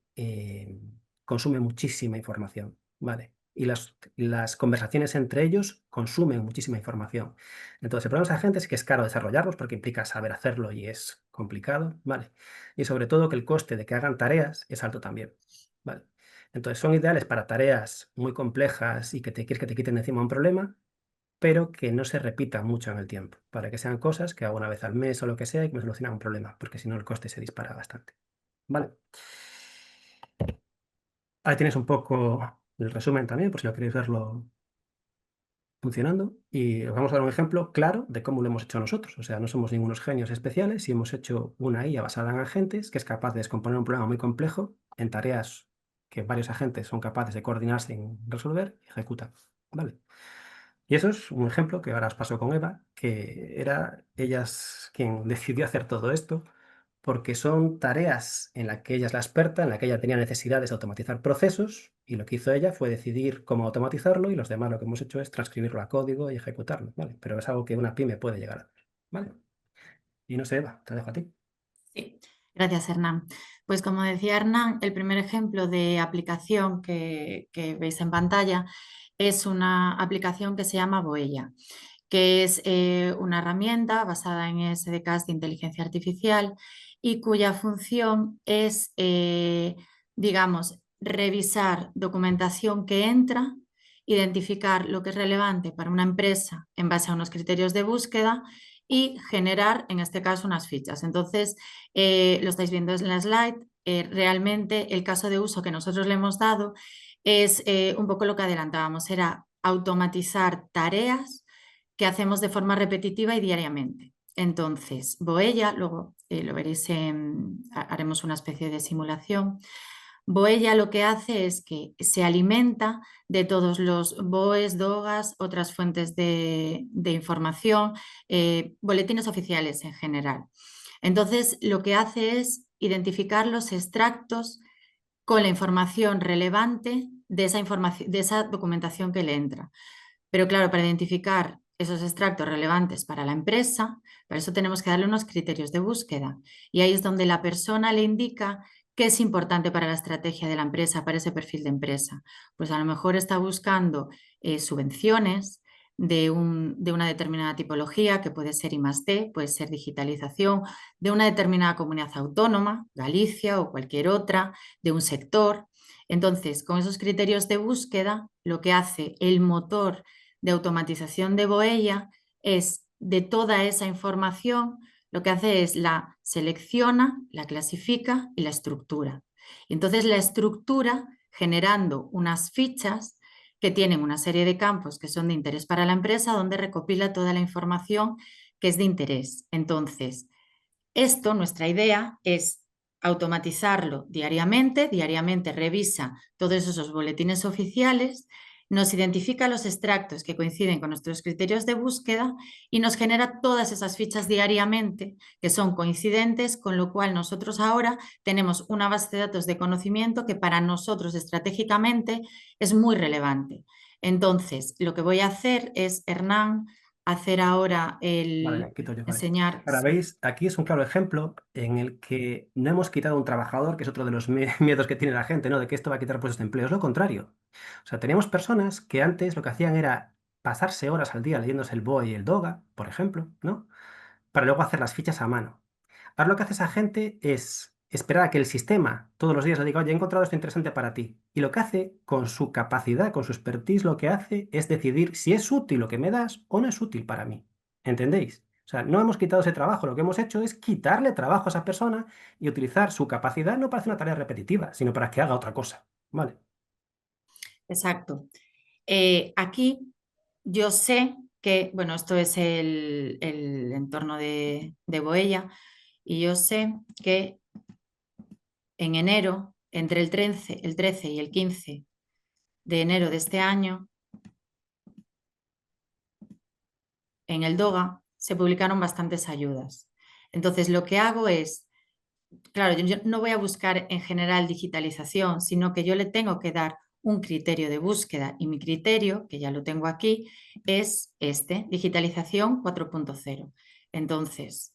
consume muchísima información. Vale. Y las conversaciones entre ellos consumen muchísima información. Entonces, el problema de los agentes es que es caro desarrollarlos porque implica saber hacerlo y es complicado. Vale. Y sobre todo que el coste de que hagan tareas es alto también. Vale. Entonces son ideales para tareas muy complejas y que te quieres que te quiten encima un problema, pero que no se repitan mucho en el tiempo, para que sean cosas que hago una vez al mes o lo que sea y que me solucionan un problema, porque si no el coste se dispara bastante. Vale. Ahí tienes un poco el resumen también, por si lo queréis verlo funcionando. Y os vamos a dar un ejemplo claro de cómo lo hemos hecho nosotros. O sea, no somos ningunos genios especiales y hemos hecho una IA basada en agentes que es capaz de descomponer un problema muy complejo en tareas que varios agentes son capaces de coordinarse en resolver y ejecutan. ¿Vale? Y eso es un ejemplo que ahora os paso con Eva, que era ella quien decidió hacer todo esto, porque son tareas en las que ella es la experta, en la que ella tenía necesidades de automatizar procesos, y lo que hizo ella fue decidir cómo automatizarlo, y los demás lo que hemos hecho es transcribirlo a código y ejecutarlo, ¿vale? Pero es algo que una pyme puede llegar a hacer, ¿vale? Y no sé, Eva, te dejo a ti. Sí. Gracias, Hernán. Pues como decía Hernán, el primer ejemplo de aplicación que veis en pantalla es una aplicación que se llama Boella, que es una herramienta basada en SDKs de inteligencia artificial y cuya función es, digamos, revisar documentación que entra, identificar lo que es relevante para una empresa en base a unos criterios de búsqueda y generar, en este caso, unas fichas. Entonces, lo estáis viendo en la slide, realmente el caso de uso que nosotros le hemos dado es un poco lo que adelantábamos, era automatizar tareas que hacemos de forma repetitiva y diariamente. Entonces, Boella, luego lo veréis, haremos una especie de simulación. Boella lo que hace es que se alimenta de todos los BOEs, DOGAS, otras fuentes de información, boletines oficiales en general. Entonces, lo que hace es identificar los extractos con la información relevante de esa documentación que le entra. Pero claro, para identificar esos extractos relevantes para la empresa, para eso tenemos que darle unos criterios de búsqueda. Y ahí es donde la persona le indica qué es importante para la estrategia de la empresa, para ese perfil de empresa. Pues a lo mejor está buscando subvenciones de una determinada tipología, que puede ser I+D, puede ser digitalización, de una determinada comunidad autónoma, Galicia o cualquier otra, de un sector. Entonces, con esos criterios de búsqueda, lo que hace el motor de automatización de Boella es, de toda esa información, lo que hace es la selecciona, la clasifica y la estructura. Y entonces la estructura generando unas fichas que tienen una serie de campos que son de interés para la empresa, donde recopila toda la información que es de interés. Entonces, nuestra idea es automatizarlo diariamente. Diariamente revisa todos esos boletines oficiales, nos identifica los extractos que coinciden con nuestros criterios de búsqueda y nos genera todas esas fichas diariamente que son coincidentes, con lo cual nosotros ahora tenemos una base de datos de conocimiento que para nosotros estratégicamente es muy relevante. Entonces, lo que voy a hacer es, Hernán, hacer ahora Vale, quito yo, vale. enseñar. Ahora veis, aquí es un claro ejemplo en el que no hemos quitado un trabajador, que es otro de los miedos que tiene la gente, ¿no? De que esto va a quitar puestos de empleo. Es lo contrario. O sea, teníamos personas que antes lo que hacían era pasarse horas al día leyéndose el BOE y el DOGA, por ejemplo, ¿no? Para luego hacer las fichas a mano. Ahora lo que hace esa gente es esperar a que el sistema todos los días le diga, oye, he encontrado esto interesante para ti. Y lo que hace con su capacidad, con su expertise, lo que hace es decidir si es útil lo que me das o no es útil para mí. ¿Entendéis? O sea, no hemos quitado ese trabajo, lo que hemos hecho es quitarle trabajo a esa persona y utilizar su capacidad no para hacer una tarea repetitiva, sino para que haga otra cosa. ¿Vale? Exacto. Aquí yo sé que, bueno, esto es el entorno de Boella, y yo sé que en enero, entre el 13 y el 15 de enero de este año, en el DOGA se publicaron bastantes ayudas. Entonces, lo que hago es, claro, yo no voy a buscar en general digitalización, sino que yo le tengo que dar un criterio de búsqueda, y mi criterio, que ya lo tengo aquí, es digitalización 4.0. Entonces,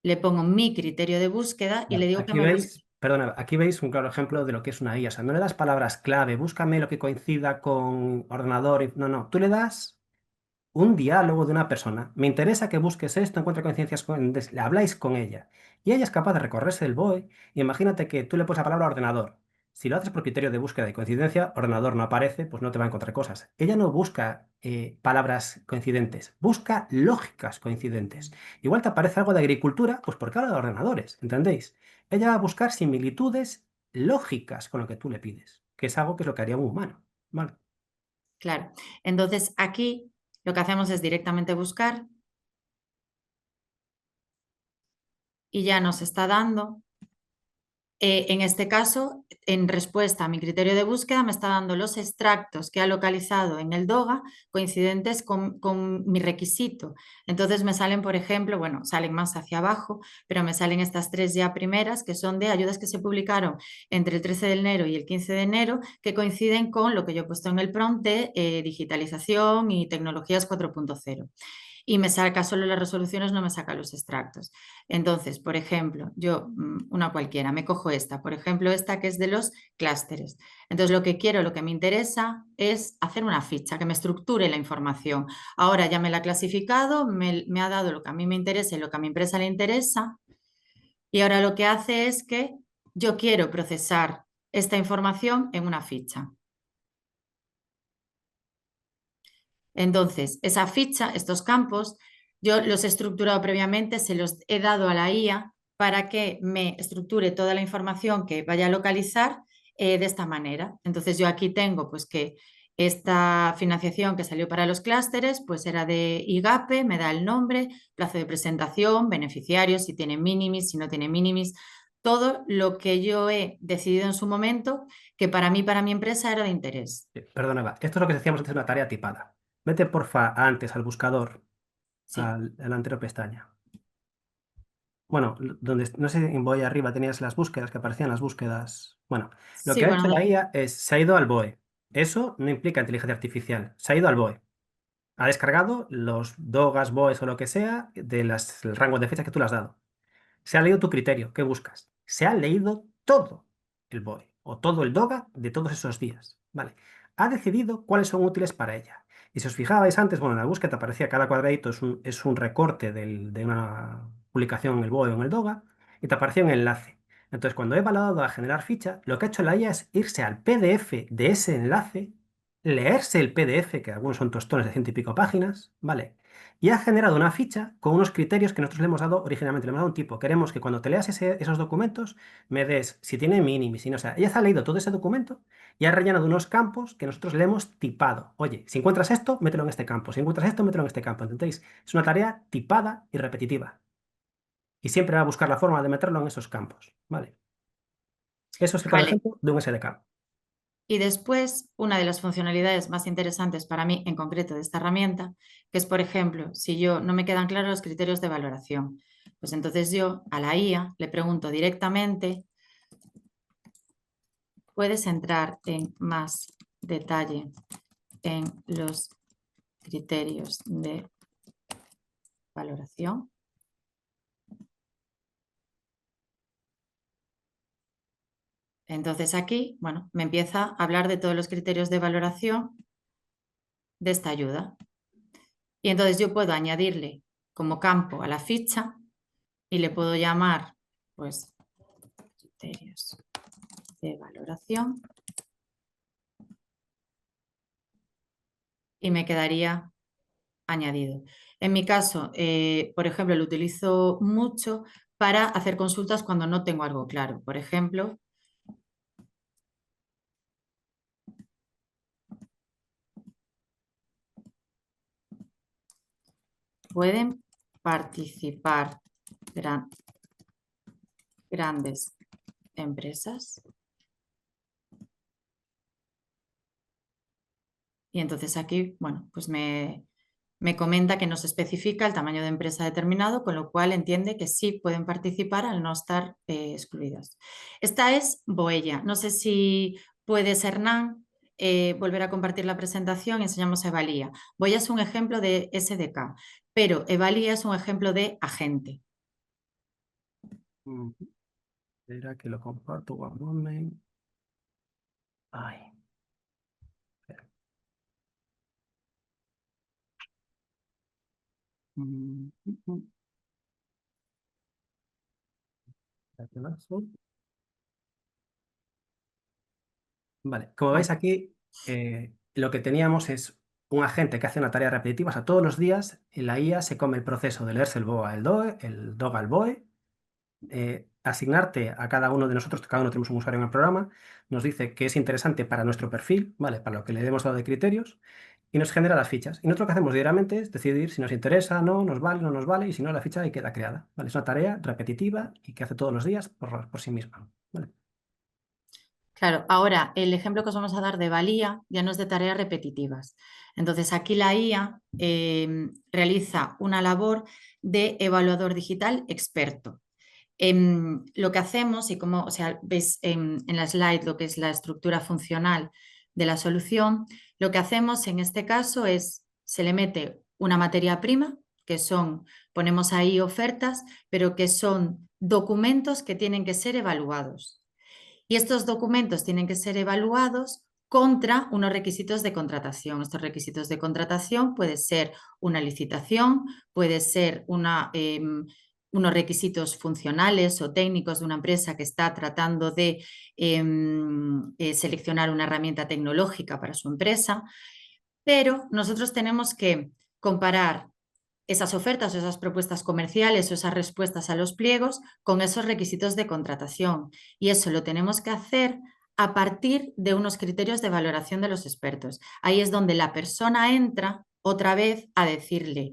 le pongo mi criterio de búsqueda y le digo que Aquí me busque. veis, perdona, aquí veis un claro ejemplo de lo que es una IA. O sea, no le das palabras clave, búscame lo que coincida con ordenador. No, no, tú le das un diálogo de una persona. Me interesa que busques esto, encuentre coincidencias con... Le habláis con ella. Y ella es capaz de recorrerse el BOE. Y imagínate que tú le pones la palabra ordenador. Si lo haces por criterio de búsqueda y coincidencia, ordenador no aparece, pues no te va a encontrar cosas. Ella no busca palabras coincidentes, busca lógicas coincidentes. Igual te aparece algo de agricultura, pues porque habla de ordenadores, ¿entendéis? Ella va a buscar similitudes lógicas con lo que tú le pides, que es algo que es lo que haría un humano. ¿Vale? Claro. Entonces, aquí lo que hacemos es directamente buscar y ya nos está dando, en este caso, en respuesta a mi criterio de búsqueda, me está dando los extractos que ha localizado en el DOGA coincidentes con mi requisito. Entonces me salen, por ejemplo, bueno, salen más hacia abajo, pero me salen estas tres ya primeras, que son de ayudas que se publicaron entre el 13 de enero y el 15 de enero, que coinciden con lo que yo he puesto en el prompt de digitalización y tecnologías 4.0. y me saca solo las resoluciones, no me saca los extractos. Entonces, por ejemplo, yo, una cualquiera, me cojo esta, por ejemplo, esta que es de los clústeres. Entonces, lo que quiero, lo que me interesa es hacer una ficha que me estructure la información. Ahora ya me la ha clasificado, me ha dado lo que a mí me interesa y lo que a mi empresa le interesa. Y ahora lo que hace es que yo quiero procesar esta información en una ficha. Entonces, esa ficha, estos campos, yo los he estructurado previamente, se los he dado a la IA para que me estructure toda la información que vaya a localizar de esta manera. Entonces, yo aquí tengo pues que esta financiación que salió para los clústeres pues era de IGAPE, me da el nombre, plazo de presentación, beneficiarios, si tiene minimis, si no tiene minimis, todo lo que yo he decidido en su momento que para mí, para mi empresa era de interés. Perdona, Eva, esto es lo que decíamos antes de una tarea tipada. Vete porfa antes al buscador, Sí. a la anterior pestaña. Bueno, donde, no sé, en BOE arriba tenías las búsquedas, que aparecían las búsquedas. Bueno, lo Sí, que ha bueno, hecho la IA es, se ha ido al BOE. Eso no implica inteligencia artificial. Se ha ido al BOE. Ha descargado los DOGAS, BOEs o lo que sea del rango de fecha que tú le has dado. Se ha leído tu criterio, ¿qué buscas? Se ha leído todo el BOE o todo el DOGA de todos esos días. ¿Vale? Ha decidido cuáles son útiles para ella. Y si os fijabais antes, bueno, en la búsqueda te aparecía cada cuadradito, es un recorte de una publicación en el BOE o en el DOGA, y te aparecía un enlace. Entonces, cuando he validado a generar ficha, lo que ha hecho la IA es irse al PDF de ese enlace, leerse el PDF, que algunos son tostones de 100 y pico páginas, ¿vale? Y ha generado una ficha con unos criterios que nosotros le hemos dado originalmente. Le hemos dado un tipo. Queremos que cuando te leas esos documentos me des si tiene mínimo, si no. O sea, ella se ha leído todo ese documento y ha rellenado unos campos que nosotros le hemos tipado. Oye, si encuentras esto, mételo en este campo. Si encuentras esto, mételo en este campo. ¿Entendéis? Es una tarea tipada y repetitiva. Y siempre va a buscar la forma de meterlo en esos campos. ¿Vale? Eso es, por vale. ejemplo, de un SDK. Y después, una de las funcionalidades más interesantes para mí en concreto de esta herramienta, que es, por ejemplo, si yo no me quedan claros los criterios de valoración, pues entonces yo a la IA le pregunto directamente, ¿puedes entrar en más detalle en los criterios de valoración? Entonces aquí, bueno, me empieza a hablar de todos los criterios de valoración de esta ayuda. Y entonces yo puedo añadirle como campo a la ficha y le puedo llamar, pues, criterios de valoración y me quedaría añadido. En mi caso, por ejemplo, lo utilizo mucho para hacer consultas cuando no tengo algo claro. Por ejemplo, pueden participar grandes empresas. Y entonces aquí, bueno, pues me comenta que no se especifica el tamaño de empresa determinado, con lo cual entiende que sí pueden participar al no estar excluidas. Esta es Boella. No sé si puedes, Hernán, volver a compartir la presentación y enseñamos a Evalía. Boella es un ejemplo de SDK, pero Evalía es un ejemplo de agente. Espera que lo comparto. One moment. Ay. Espera. Vale, como veis aquí, lo que teníamos es un agente que hace una tarea repetitiva. O sea, todos los días la IA se come el proceso de leerse el BOA al DOE, el DOGA al BOE, asignarte a cada uno de nosotros, cada uno tenemos un usuario en el programa, nos dice que es interesante para nuestro perfil, ¿vale? Para lo que le hemos dado de criterios, y nos genera las fichas. Y nosotros lo que hacemos diariamente es decidir si nos interesa, no, nos vale, no nos vale, y si no, la ficha ahí queda creada. ¿Vale? Es una tarea repetitiva y que hace todos los días por sí misma. ¿Vale? Claro, ahora el ejemplo que os vamos a dar de valía ya no es de tareas repetitivas. Entonces aquí la IA realiza una labor de evaluador digital experto. Lo que hacemos, y como, o sea, ves en la slide lo que es la estructura funcional de la solución, lo que hacemos en este caso es, se le mete una materia prima, que son, ponemos ahí ofertas, pero que son documentos que tienen que ser evaluados. Y estos documentos tienen que ser evaluados contra unos requisitos de contratación. Estos requisitos de contratación puede ser una licitación, puede ser unos requisitos funcionales o técnicos de una empresa que está tratando de seleccionar una herramienta tecnológica para su empresa, pero nosotros tenemos que comparar esas ofertas o esas propuestas comerciales o esas respuestas a los pliegos con esos requisitos de contratación. Y eso lo tenemos que hacer a partir de unos criterios de valoración de los expertos. Ahí es donde la persona entra otra vez a decirle: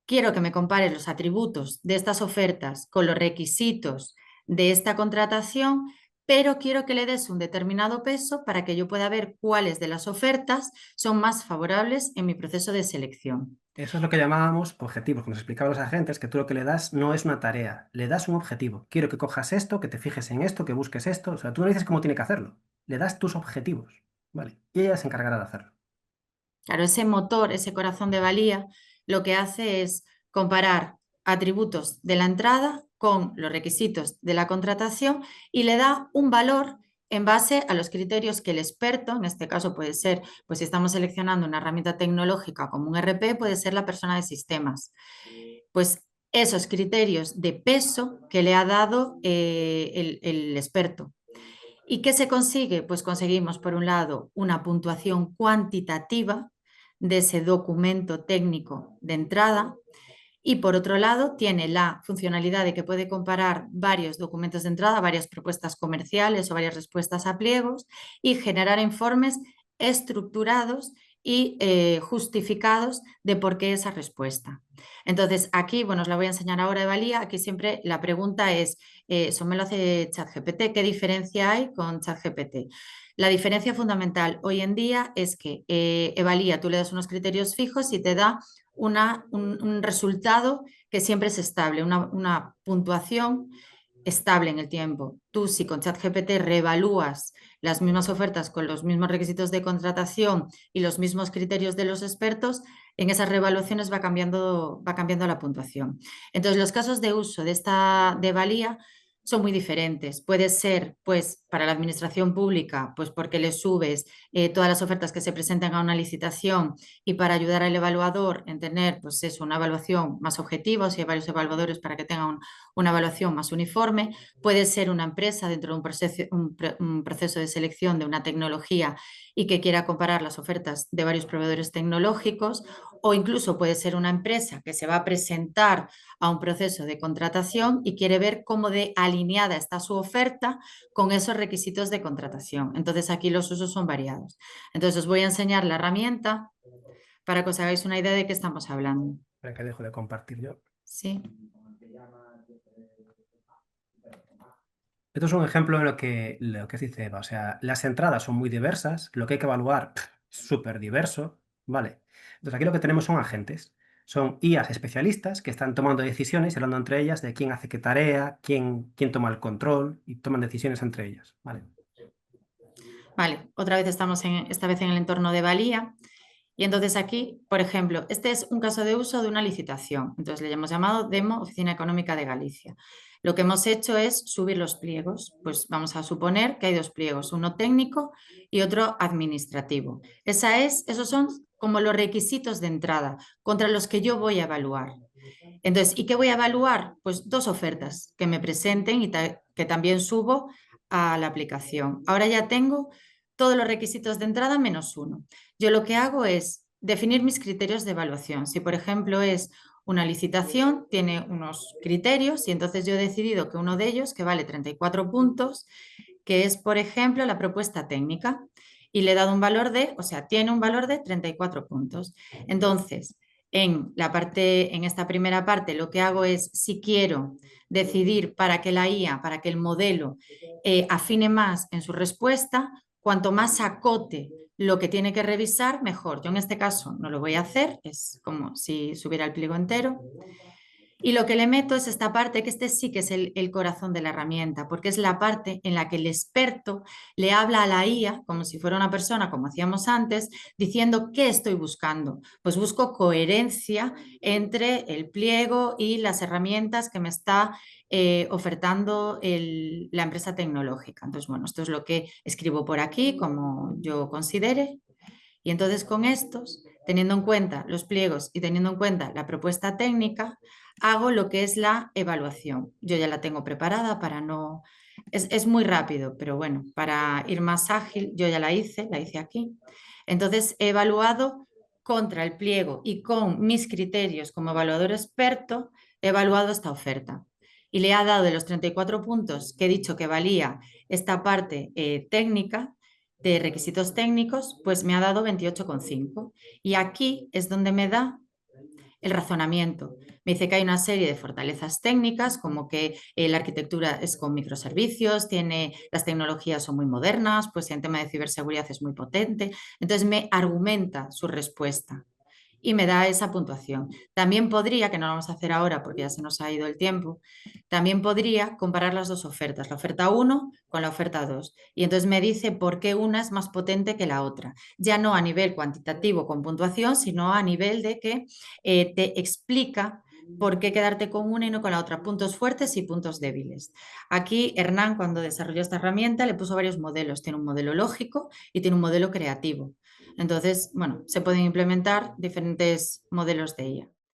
quiero que me compares los atributos de estas ofertas con los requisitos de esta contratación, pero quiero que le des un determinado peso para que yo pueda ver cuáles de las ofertas son más favorables en mi proceso de selección. Eso es lo que llamábamos objetivos, que nos explicaban los agentes, que tú lo que le das no es una tarea, le das un objetivo. Quiero que cojas esto, que te fijes en esto, que busques esto. O sea, tú no dices cómo tiene que hacerlo, le das tus objetivos, ¿vale? Y ella se encargará de hacerlo. Claro, ese motor, ese corazón de valía, lo que hace es comparar atributos de la entrada con los requisitos de la contratación y le da un valor en base a los criterios que el experto, en este caso puede ser, pues si estamos seleccionando una herramienta tecnológica como un ERP, puede ser la persona de sistemas. Pues esos criterios de peso que le ha dado el experto. ¿Y qué se consigue? Pues conseguimos, por un lado, una puntuación cuantitativa de ese documento técnico de entrada y, por otro lado, tiene la funcionalidad de que puede comparar varios documentos de entrada, varias propuestas comerciales o varias respuestas a pliegos y generar informes estructurados y justificados de por qué esa respuesta. Entonces, aquí, bueno, os la voy a enseñar ahora, Evalía. Aquí siempre la pregunta es, eso me lo hace ChatGPT, ¿qué diferencia hay con ChatGPT? La diferencia fundamental hoy en día es que Evalía, tú le das unos criterios fijos y te da un resultado que siempre es estable, una puntuación estable en el tiempo. Tú, si con ChatGPT reevalúas las mismas ofertas con los mismos requisitos de contratación y los mismos criterios de los expertos, en esas reevaluaciones va cambiando la puntuación. Entonces, los casos de uso de valía son muy diferentes. Puede ser, pues, para la administración pública, pues porque le subes todas las ofertas que se presenten a una licitación y para ayudar al evaluador en tener, pues eso, una evaluación más objetiva, o si hay varios evaluadores para que tengan una evaluación más uniforme. Puede ser una empresa dentro de un proceso de selección de una tecnología y que quiera comparar las ofertas de varios proveedores tecnológicos, o incluso puede ser una empresa que se va a presentar a un proceso de contratación y quiere ver cómo de alineada está su oferta con esos requisitos de contratación. Entonces, aquí los usos son variados. Entonces, os voy a enseñar la herramienta para que os hagáis una idea de qué estamos hablando. Espera que dejo de compartir yo. Sí. Esto es un ejemplo de lo que dice Eva. O sea, las entradas son muy diversas, lo que hay que evaluar es súper diverso, ¿vale? Entonces aquí lo que tenemos son agentes. Son IAs especialistas que están tomando decisiones y hablando entre ellas de quién hace qué tarea, quién toma el control y toman decisiones entre ellas, ¿vale? Vale, otra vez estamos esta vez en el entorno de valía. Y entonces aquí, por ejemplo, este es un caso de uso de una licitación. Entonces le hemos llamado Demo Oficina Económica de Galicia. Lo que hemos hecho es subir los pliegos. Pues vamos a suponer que hay dos pliegos, uno técnico y otro administrativo. Esos son como los requisitos de entrada contra los que yo voy a evaluar. Entonces, ¿y qué voy a evaluar? Pues dos ofertas que me presenten y que también subo a la aplicación. Ahora ya tengo todos los requisitos de entrada menos uno. Yo lo que hago es definir mis criterios de evaluación. Si, por ejemplo, es una licitación, tiene unos criterios y entonces yo he decidido que uno de ellos, que vale 34 puntos, que es, por ejemplo, la propuesta técnica y le he dado un valor tiene un valor de 34 puntos. Entonces, en esta primera parte, lo que hago es, si quiero decidir para que la IA, para que el modelo afine más en su respuesta, cuanto más acote lo que tiene que revisar, mejor. Yo en este caso no lo voy a hacer, es como si subiera el pliego entero. Y lo que le meto es esta parte, que este sí que es el corazón de la herramienta, porque es la parte en la que el experto le habla a la IA, como si fuera una persona, como hacíamos antes, diciendo qué estoy buscando. Pues busco coherencia entre el pliego y las herramientas que me está ofertando la empresa tecnológica. Entonces, bueno, esto es lo que escribo por aquí, como yo considere. Y entonces con estos, teniendo en cuenta los pliegos y teniendo en cuenta la propuesta técnica, hago lo que es la evaluación. Yo ya la tengo preparada para no... Es muy rápido, pero bueno, para ir más ágil, yo ya la hice aquí. Entonces he evaluado contra el pliego y con mis criterios como evaluador experto, he evaluado esta oferta. Y le ha dado de los 34 puntos que he dicho que valía esta parte técnica, de requisitos técnicos, pues me ha dado 28,5. Y aquí es donde me da el razonamiento. Me dice que hay una serie de fortalezas técnicas, como que la arquitectura es con microservicios, las tecnologías son muy modernas, pues en tema de ciberseguridad es muy potente. Entonces me argumenta su respuesta y me da esa puntuación. También podría, que no lo vamos a hacer ahora porque ya se nos ha ido el tiempo, también podría comparar las dos ofertas, la oferta 1 con la oferta 2. Y entonces me dice por qué una es más potente que la otra. Ya no a nivel cuantitativo con puntuación, sino a nivel de que te explica por qué quedarte con una y no con la otra, puntos fuertes y puntos débiles. Aquí Hernán, cuando desarrolló esta herramienta, le puso varios modelos. Tiene un modelo lógico y tiene un modelo creativo. Entonces, bueno, se pueden implementar diferentes modelos de ella.